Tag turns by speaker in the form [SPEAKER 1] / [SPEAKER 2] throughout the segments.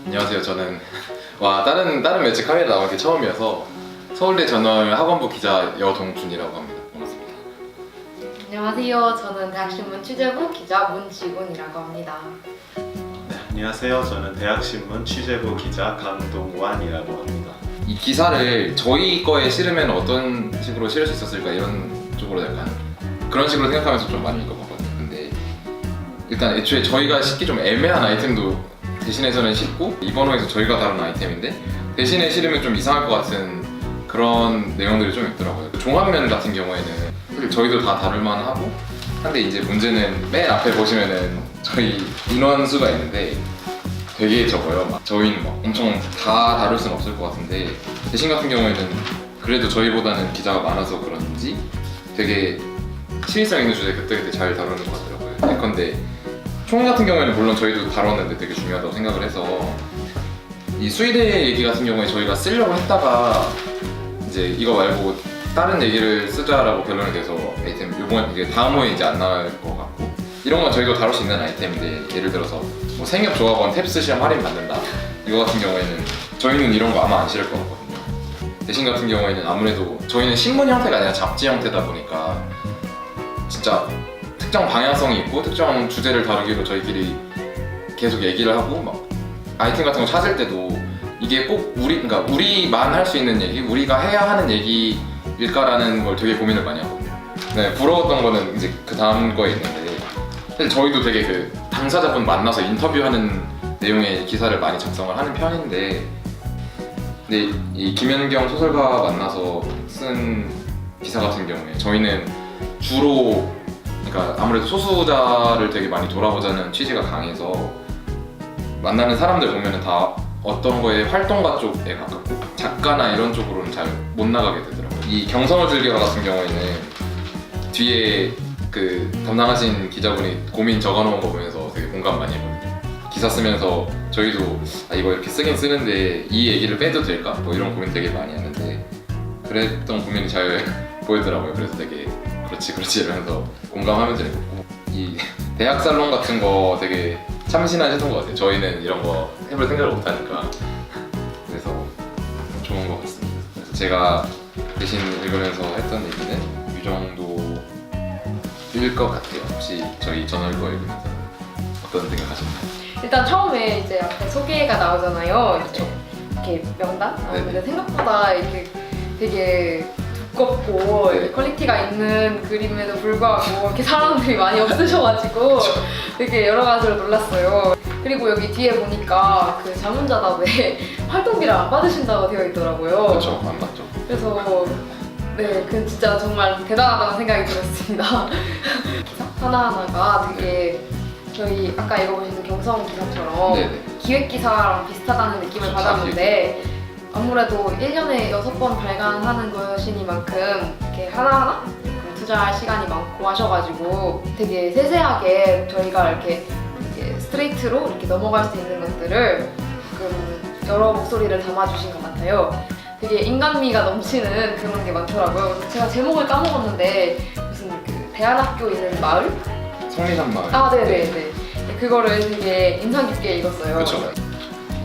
[SPEAKER 1] 안녕하세요. 저는 다른 매체 카메라 나온 게 처음이어서 서울대 저널 학원부 기자 여동준이라고 합니다. 반갑습니다.
[SPEAKER 2] 안녕하세요. 저는 대학신문 취재부 기자 문지훈이라고 합니다.
[SPEAKER 3] 네, 안녕하세요. 저는 대학신문 취재부 기자 강동완이라고 합니다.
[SPEAKER 1] 이 기사를 저희 거에 실으면 어떤 식으로 실을 수 있었을까 이런 쪽으로 약간 그런 식으로 생각하면서 좀 많이 읽어봤거든요. 근데 일단 애초에 저희가 싣기 좀 애매한 아이템도 대신해서는 싣고 이번 호에서 저희가 다룬 아이템인데 대신에 실으면 좀 이상할 것 같은 그런 내용들이 좀 있더라고요. 종합면 같은 경우에는 사실 저희도 다 다룰만 하고 근데 이제 문제는 맨 앞에 보시면은 저희 인원수가 있는데 되게 적어요. 막 저희는 막 엄청 다 다룰 수는 없을 것 같은데 대신 같은 경우에는 그래도 저희보다는 기자가 많아서 그런지 되게 시의성 있는 주제 그때그때 잘 다루는 것 같더라고요. 예컨대 총 같은 경우에는 물론 저희도 다뤘는데 되게 중요하다고 생각을 해서 이 수의대 얘기 같은 경우에 저희가 쓰려고 했다가 이제 이거 말고 다른 얘기를 쓰자라고 결론이 돼서 아이템 요번 이게 다음 호에 이제 안 나올 것 같고 이런 건 저희도 다룰 수 있는 아이템인데 예를 들어서 뭐 생협조합원 탭스 시험 할인 받는다 이거 같은 경우에는 저희는 이런 거 아마 안 실을 것 같거든요. 대신 같은 경우에는 아무래도 저희는 신문 형태가 아니라 잡지 형태다 보니까 진짜 특정 방향성이 있고 특정 주제를 다루기로 저희끼리 계속 얘기를 하고 막 아이템 같은 거 찾을 때도 이게 꼭 그러니까 우리만 할 수 있는 얘기, 우리가 해야 하는 얘기일까라는 걸 되게 고민을 많이 하거든요. 네, 부러웠던 거는 이제 그 다음 거에 있는데 사실 저희도 되게 그 당사자분 만나서 인터뷰하는 내용의 기사를 많이 작성을 하는 편인데 근데 이 김연경 소설가 만나서 쓴 기사 같은 경우에 저희는 주로 그러니까 아무래도 소수자를 되게 많이 돌아보자는 취지가 강해서 만나는 사람들 보면은 다 어떤 거에 활동가 쪽에 가깝고 작가나 이런 쪽으로는 잘 못 나가게 되더라고요. 이 경성을 즐겨라 같은 경우에는 뒤에 그 담당하신 기자분이 고민 적어놓은 거 보면서 되게 공감 많이 했거든요. 기사 쓰면서 저희도 이거 이렇게 쓰긴 쓰는데 이 얘기를 빼도 될까? 뭐 이런 고민 되게 많이 하는데 그랬던 고민이 잘 보이더라고요. 그래서 되게 그렇지 이러면서 공감하면서 읽고 이 대학 살롱 같은 거 되게 참신하셨던 것 같아요. 저희는 이런 거 해볼 생각을 못 하니까 그래서 좋은 것 같습니다. 그래서 제가 대신 읽으면서 했던 얘기는 이 정도일 것 같아요. 혹시 저희 저널 거 읽으면서 어떤 생각하셨나요?
[SPEAKER 2] 일단 처음에 이제 앞에 소개가 나오잖아요.
[SPEAKER 1] 그렇죠.
[SPEAKER 2] 이렇게 명단?
[SPEAKER 1] 네네.
[SPEAKER 2] 근데 생각보다 이렇게 되게 두껍고
[SPEAKER 1] 네.
[SPEAKER 2] 퀄리티가 있는 그림에도 불구하고 이렇게 사람들이 많이 없으셔가지고 되게 여러 가지로 놀랐어요. 그리고 여기 뒤에 보니까 그 자문자답에 활동비를 안 받으신다고 되어 있더라고요.
[SPEAKER 1] 그렇죠. 안 봤죠.
[SPEAKER 2] 그래서 네, 그 진짜 정말 대단하다는 생각이 들었습니다. 기사 하나하나가 되게 저희 아까 읽어보신 경성 기사처럼
[SPEAKER 1] 네네.
[SPEAKER 2] 기획 기사랑 비슷하다는 느낌을
[SPEAKER 1] 그렇죠.
[SPEAKER 2] 받았는데 아무래도 1년에 6번 발간하는 것이니만큼 이렇게 하나하나 투자할 시간이 많고 하셔가지고 되게 세세하게 저희가 이렇게 스트레이트로 이렇게 넘어갈 수 있는 것들을 조금 여러 목소리를 담아주신 것 같아요. 되게 인간미가 넘치는 그런 게 많더라고요. 제가 제목을 까먹었는데 무슨 그 대안학교 있는 마을?
[SPEAKER 1] 성리산 마을.
[SPEAKER 2] 아, 네네네. 그거를 되게 인상 깊게 읽었어요.
[SPEAKER 1] 그렇죠.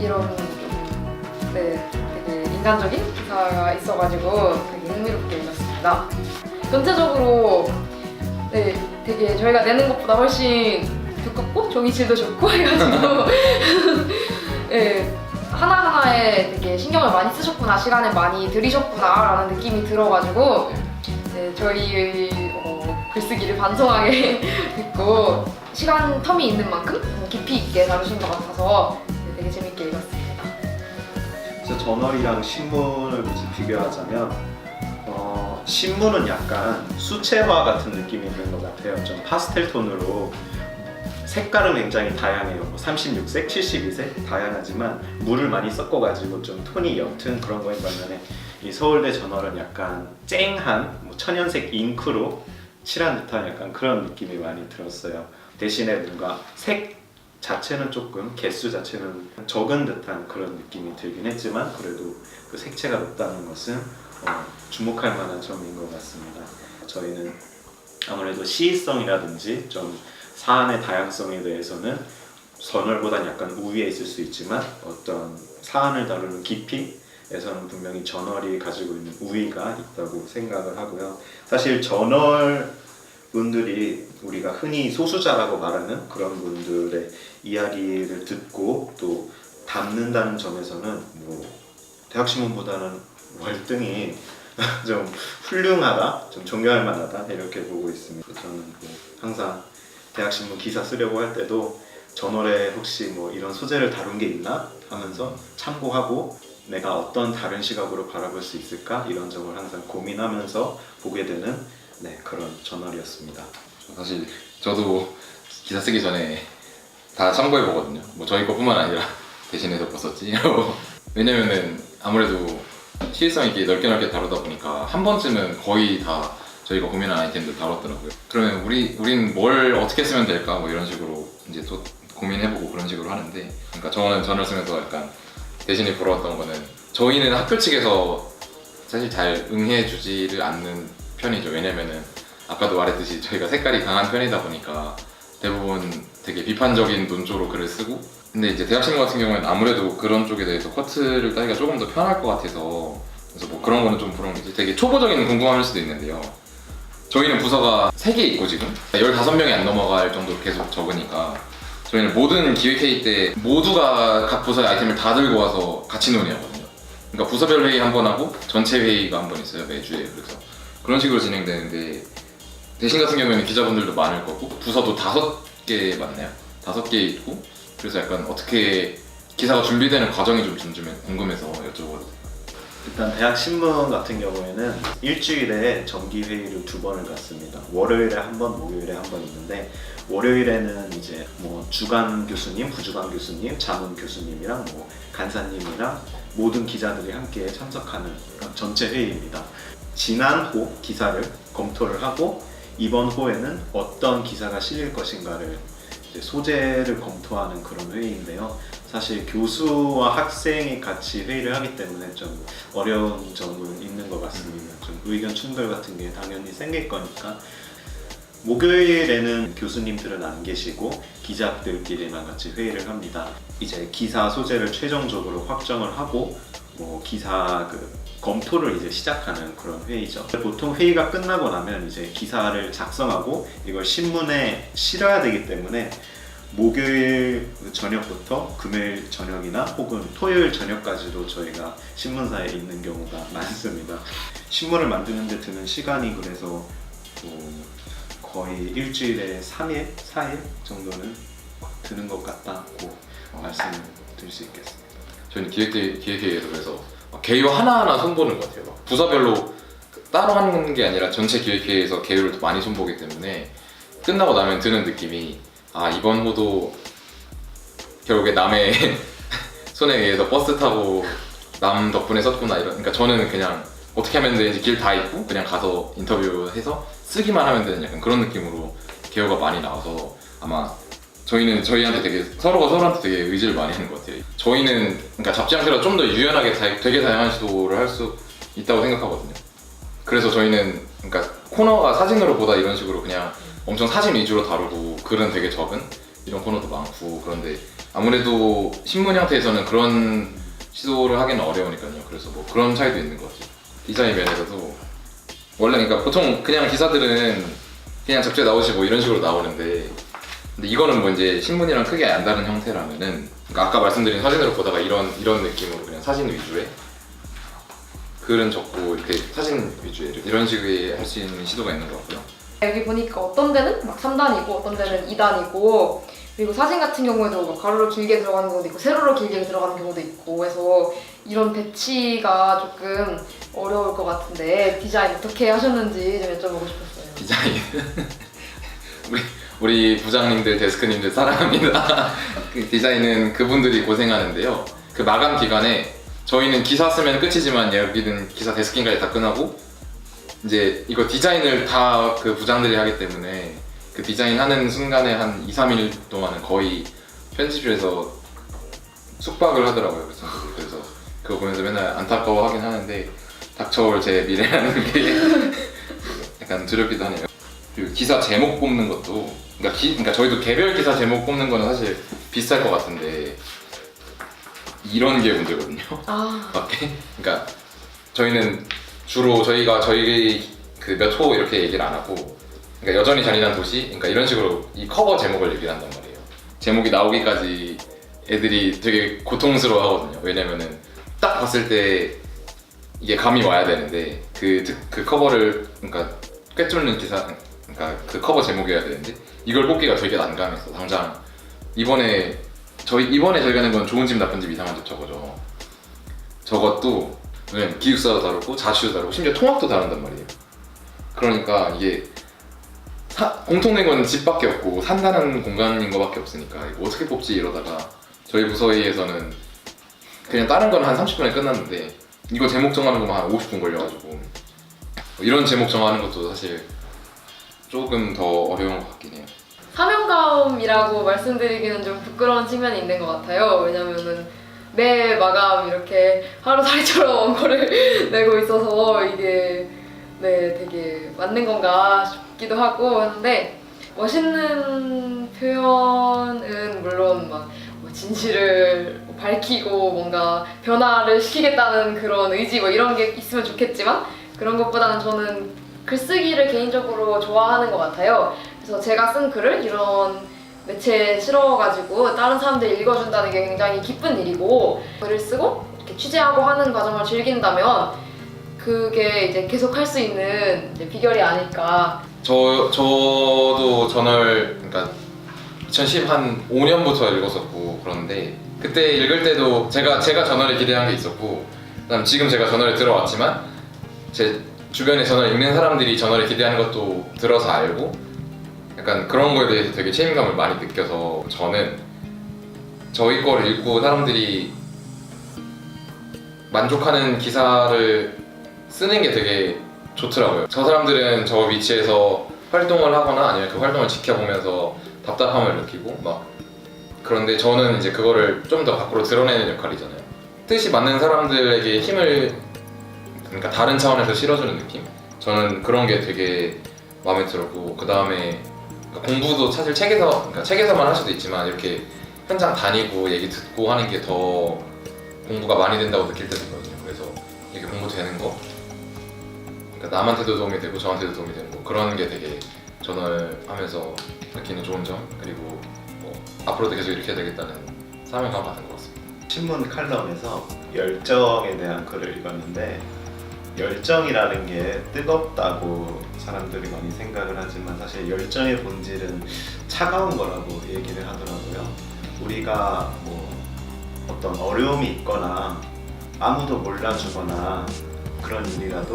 [SPEAKER 2] 이런 좀, 네, 되게 인간적인 기사가 있어가지고 되게 흥미롭게 읽었습니다. 전체적으로 네, 되게 저희가 내는 것보다 훨씬 두껍고 종이질도 좋고 해가지고 네, 하나하나에 되게 신경을 많이 쓰셨구나, 시간을 많이 들이셨구나 라는 느낌이 들어가지고 네, 저희의 글쓰기를 반성하게 됐고 시간 텀이 있는 만큼 깊이 있게 다루신 것 같아서 네, 되게 재밌게 읽었습니다.
[SPEAKER 3] 진짜 저널이랑 신문을 굳이 비교하자면 신문은 약간 수채화 같은 느낌이 있는 것 같아요. 좀 파스텔 톤으로 색깔은 굉장히 다양해요. 뭐 36색, 72색 다양하지만 물을 많이 섞어가지고 좀 톤이 옅은 그런 거인 반면에 이 서울대 저널은 약간 쨍한 뭐 천연색 잉크로 칠한 듯한 약간 그런 느낌이 많이 들었어요. 대신에 뭔가 색 자체는 조금 개수 자체는 적은 듯한 그런 느낌이 들긴 했지만 그래도 그 색채가 높다는 것은 주목할 만한 점인 것 같습니다. 저희는 아무래도 시의성이라든지 좀 사안의 다양성에 대해서는 전월보다는 약간 우위에 있을 수 있지만 어떤 사안을 다루는 깊이에서는 분명히 전월이 가지고 있는 우위가 있다고 생각을 하고요. 사실 전월 분들이 우리가 흔히 소수자라고 말하는 그런 분들의 이야기를 듣고 또 담는다는 점에서는 뭐 대학신문보다는 월등히 좀 훌륭하다, 좀 존경할 만하다 이렇게 보고 있습니다. 저는 뭐 항상 대학신문 기사 쓰려고 할 때도 전월에 혹시 뭐 이런 소재를 다룬 게 있나 하면서 참고하고 내가 어떤 다른 시각으로 바라볼 수 있을까 이런 점을 항상 고민하면서 보게 되는 그런 전월이었습니다.
[SPEAKER 1] 사실 저도 기사 쓰기 전에 다 참고해 보거든요. 뭐 저희 것뿐만 아니라 대신해서 봤었지. 왜냐면은 아무래도 시의성 있게 넓게 다루다 보니까 한 번쯤은 거의 다 저희가 고민한 아이템들 다뤘더라고요. 그러면 우린 뭘 어떻게 쓰면 될까 뭐 이런 식으로 이제 또 고민해보고 그런 식으로 하는데, 그러니까 저는 전을 쓰면서 약간 대신에 부러웠던 거는 저희는 학교 측에서 사실 잘 응해주지를 않는 편이죠. 왜냐면은 아까도 말했듯이 저희가 색깔이 강한 편이다 보니까 대부분 되게 비판적인 논조로 글을 쓰고, 근데 이제 대학신문 같은 경우에는 아무래도 그런 쪽에 대해서 커트를 따기가 조금 더 편할 것 같아서, 그래서 뭐 그런 거는 좀 부러운 게 되게 초보적인 궁금함일 수도 있는데요. 저희는 부서가 3개 있고 지금 15명이 안 넘어갈 정도로 계속 적으니까 저희는 모든 기획회의 때 모두가 각 부서의 아이템을 다 들고 와서 같이 논의하거든요. 그러니까 부서별 회의 한 번 하고 전체 회의가 한 번 있어요, 매주에. 그래서 그런 식으로 진행되는데, 대신 같은 경우에는 기자분들도 많을 거고 부서도 5개 맞나요? 5개 있고, 그래서 약간 어떻게 기사가 준비되는 과정이 좀 궁금해서 여쭤보거든요.
[SPEAKER 3] 일단 대학신문 같은 경우에는 일주일에 정기회의를 2번을 갖습니다. 월요일에 한 번, 목요일에 한 번 있는데, 월요일에는 이제 뭐 주간 교수님, 부주간 교수님, 자문 교수님이랑 뭐 간사님이랑 모든 기자들이 함께 참석하는 그런 전체 회의입니다. 지난 호 기사를 검토를 하고 이번 호에는 어떤 기사가 실릴 것인가를 이제 소재를 검토하는 그런 회의인데요. 사실 교수와 학생이 같이 회의를 하기 때문에 좀 어려운 점은 있는 것 같습니다. 좀 의견 충돌 같은 게 당연히 생길 거니까. 목요일에는 교수님들은 안 계시고 기자들끼리만 같이 회의를 합니다. 이제 기사 소재를 최종적으로 확정을 하고 뭐 기사 검토를 이제 시작하는 그런 회의죠. 보통 회의가 끝나고 나면 이제 기사를 작성하고 이걸 신문에 실어야 되기 때문에 목요일 저녁부터 금요일 저녁이나 혹은 토요일 저녁까지도 저희가 신문사에 있는 경우가 많습니다. 신문을 만드는 데 드는 시간이 그래서 거의 일주일에 3일, 4일 정도는 드는 것 같다고 말씀을 드릴 수 있겠습니다.
[SPEAKER 1] 저희는 기획회의에서 그래서 개요 하나하나 손보는 것 같아요. 부서별로 따로 하는 게 아니라 전체 기획회의에서 개요를 더 많이 손보기 때문에 끝나고 나면 드는 느낌이, 아, 이번 호도 결국에 남의 손에 의해서 버스 타고 남 덕분에 썼구나 이런. 그러니까 저는 그냥 어떻게 하면 되는지 길 다 있고 그냥 가서 인터뷰해서 쓰기만 하면 되는 약간 그런 느낌으로 개요가 많이 나와서, 아마 저희는 저희한테 되게 서로가 서로한테 되게 의지를 많이 하는 것 같아요. 저희는 그러니까 잡지 형태로 좀 더 유연하게 되게 다양한 시도를 할 수 있다고 생각하거든요. 그래서 저희는 그러니까 코너가 사진으로 보다 이런 식으로 그냥 엄청 사진 위주로 다루고 글은 되게 적은 이런 코너도 많고, 그런데 아무래도 신문 형태에서는 그런 시도를 하기는 어려우니까요. 그래서 뭐 그런 차이도 있는 것 같아요. 디자인 면에서도 원래 그러니까 보통 그냥 기사들은 그냥 잡지에 나오시고 이런 식으로 나오는데, 근데 이거는 뭐 이제 신문이랑 크게 안 다른 형태라면은, 그러니까 아까 말씀드린 사진으로 보다가 이런 느낌으로 그냥 사진 위주의 글은 적고 이렇게 사진 위주의 이런 식의 할 수 있는 시도가 있는 것 같고요.
[SPEAKER 2] 여기 보니까 어떤 데는 막 3단이고 어떤 데는 2단이고, 그리고 사진 같은 경우에도 막 가로로 길게 들어가는 경우도 있고 세로로 길게 들어가는 경우도 있고 해서 이런 배치가 조금 어려울 것 같은데 디자인 어떻게 하셨는지 좀 여쭤보고 싶었어요.
[SPEAKER 1] 디자인 우리 부장님들, 데스크님들 사랑합니다. 그 디자인은 그분들이 고생하는데요. 그 마감 기간에 저희는 기사 쓰면 끝이지만 여기는 기사 데스킹까지 다 끝나고 이제 이거 디자인을 다 그 부장들이 하기 때문에 그 디자인 하는 순간에 한 2-3일 동안은 거의 편집실에서 숙박을 하더라고요. 그래서 그거 보면서 맨날 안타까워하긴 하는데 닥쳐올 제 미래라는 게 약간 두렵기도 하네요. 그리고 기사 제목 뽑는 것도, 그러니까 저희도 개별 기사 제목 뽑는 거는 사실 비쌀 것 같은데 이런 게 문제거든요.
[SPEAKER 2] 아,
[SPEAKER 1] 맞게? 그러니까 저희는 주로 저희가 저희 그 몇 호 이렇게 얘기를 안 하고, 그러니까 여전히 잔인한 도시, 그러니까 이런 식으로 이 커버 제목을 얘기를 한단 말이에요. 제목이 나오기까지 애들이 되게 고통스러워하거든요. 왜냐면은 딱 봤을 때 이게 감이 와야 되는데 그 커버를 그러니까 꿰뚫는 기사, 그러니까 그 커버 제목이어야 되는데 이걸 뽑기가 되게 난감했어. 당장 이번에 저희가 낸 건 좋은 집 나쁜 집 이상한 집 저거죠. 저것도 왜냐면 기숙사도 다르고 자취도 다르고 심지어 통학도 다른단 말이에요. 그러니까 이게 공통된 건 집밖에 없고 산다는 공간인 거밖에 없으니까 이거 어떻게 뽑지 이러다가 저희 부서회의에서는 그냥 다른 건 한 30분에 끝났는데 이거 제목 정하는 거만 한 50분 걸려가지고 이런 제목 정하는 것도 사실 조금 더 어려운 것 같긴 해요.
[SPEAKER 2] 사명감이라고 말씀드리기는 좀 부끄러운 측면이 있는 것 같아요. 왜냐면은 매 마감 이렇게 하루살이처럼 원고를 내고 있어서 이게 되게 맞는 건가 싶기도 하고 하는데, 멋있는 표현은 물론 막 뭐 진실을 밝히고 뭔가 변화를 시키겠다는 그런 의지 뭐 이런 게 있으면 좋겠지만, 그런 것보다는 저는 글쓰기를 개인적으로 좋아하는 것 같아요. 그래서 제가 쓴 글을 이런 매체에 실어가지고 다른 사람들이 읽어준다는 게 굉장히 기쁜 일이고, 글을 쓰고 이렇게 취재하고 하는 과정을 즐긴다면 그게 이제 계속 할 수 있는 이제 비결이 아닐까.
[SPEAKER 1] 저도 저널 그러니까 2015년부터 읽었었고 그런데 그때 읽을 때도 제가 저널에 기대한 게 있었고, 그다음 지금 제가 저널에 들어왔지만 제 주변에 저널 읽는 사람들이 저널에 기대하는 것도 들어서 알고 약간 그런 거에 대해서 되게 책임감을 많이 느껴서 저는 저희 거를 읽고 사람들이 만족하는 기사를 쓰는 게 되게 좋더라고요. 저 사람들은 저 위치에서 활동을 하거나 아니면 그 활동을 지켜보면서 답답함을 느끼고 막 그런데 저는 이제 그거를 좀 더 밖으로 드러내는 역할이잖아요. 뜻이 맞는 사람들에게 힘을 그러니까 다른 차원에서 실어주는 느낌? 저는 그런 게 되게 마음에 들었고, 그 다음에 공부도 사실 책에서만 할 수도 있지만 이렇게 현장 다니고 얘기 듣고 하는 게 더 공부가 많이 된다고 느낄 때도 있거든요. 그래서 이게 공부되는 거, 그러니까 남한테도 도움이 되고 저한테도 도움이 되는 거, 그런 게 되게 저널 하면서 느끼는 좋은 점, 그리고 뭐 앞으로도 계속 이렇게 해야 되겠다는 사명감 받은 것 같습니다.
[SPEAKER 3] 신문 칼럼에서 열정에 대한 글을 읽었는데, 열정이라는 게 뜨겁다고 사람들이 많이 생각을 하지만 사실 열정의 본질은 차가운 거라고 얘기를 하더라고요. 우리가 뭐 어떤 어려움이 있거나 아무도 몰라주거나 그런 일이라도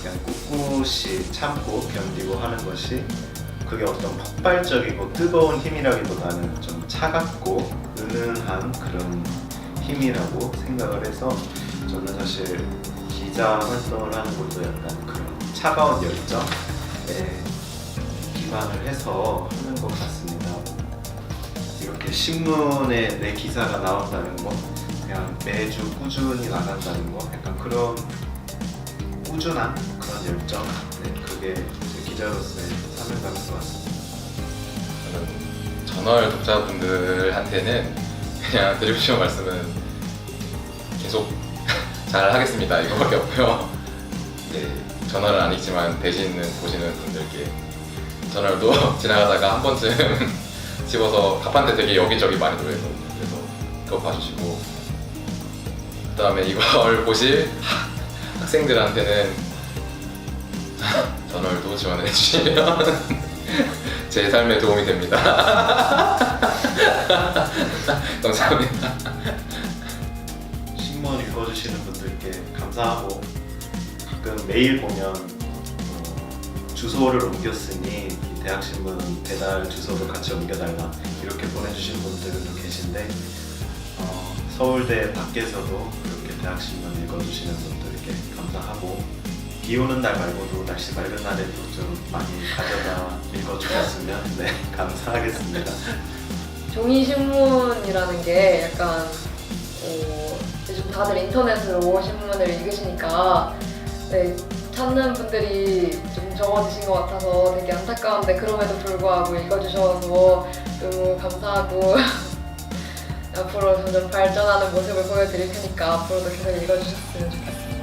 [SPEAKER 3] 그냥 꿋꿋이 참고 견디고 하는 것이, 그게 어떤 폭발적이고 뜨거운 힘이라기보다는 좀 차갑고 은은한 그런 힘이라고 생각을 해서, 저는 사실 기자 활동을 하는 것도 약간 그런 차가운 열정에 기반을 해서 하는 것 같습니다. 이렇게 신문에 내 기사가 나온다는 거, 그냥 매주 꾸준히 나간다는 거, 약간 그런 꾸준한 그런 열정, 그게 제 기자로서의 사명감인 것 같습니다.
[SPEAKER 1] 저는 저널 독자분들한테는 그냥 드리고 싶은 말씀은 계속 잘 하겠습니다 이거밖에 없고요. 네, 저널은 아니지만 대신 보시는 분들께 저널도 지나가다가 한 번쯤 집어서 갑판대 되게 여기저기 많이 놓여있거든요. 그래서 그거 봐주시고, 그 다음에 이걸 보실 학생들한테는 저널도 지원해 주시면 제 삶에 도움이 됩니다. 감사합니다.
[SPEAKER 3] 신문 읽어주시는 분들께 감사하고, 가끔 메일 보면 주소를 옮겼으니 이 대학신문 배달 주소를 같이 옮겨달라 이렇게 보내주신 분들도 계신데, 서울대 밖에서도 그렇게 대학신문 읽어주시는 분들께 감사하고, 비 오는 날 말고도 날씨 맑은 날에도 좀 많이 가져다 읽어주셨으면 감사하겠습니다.
[SPEAKER 2] 종이신문이라는 게 약간 요즘 다들 인터넷으로 신문을 읽으시니까 찾는 분들이 좀 적어지신 것 같아서 되게 안타까운데, 그럼에도 불구하고 읽어주셔서 너무 감사하고 앞으로 점점 발전하는 모습을 보여드릴 테니까 앞으로도 계속 읽어주셨으면 좋겠습니다.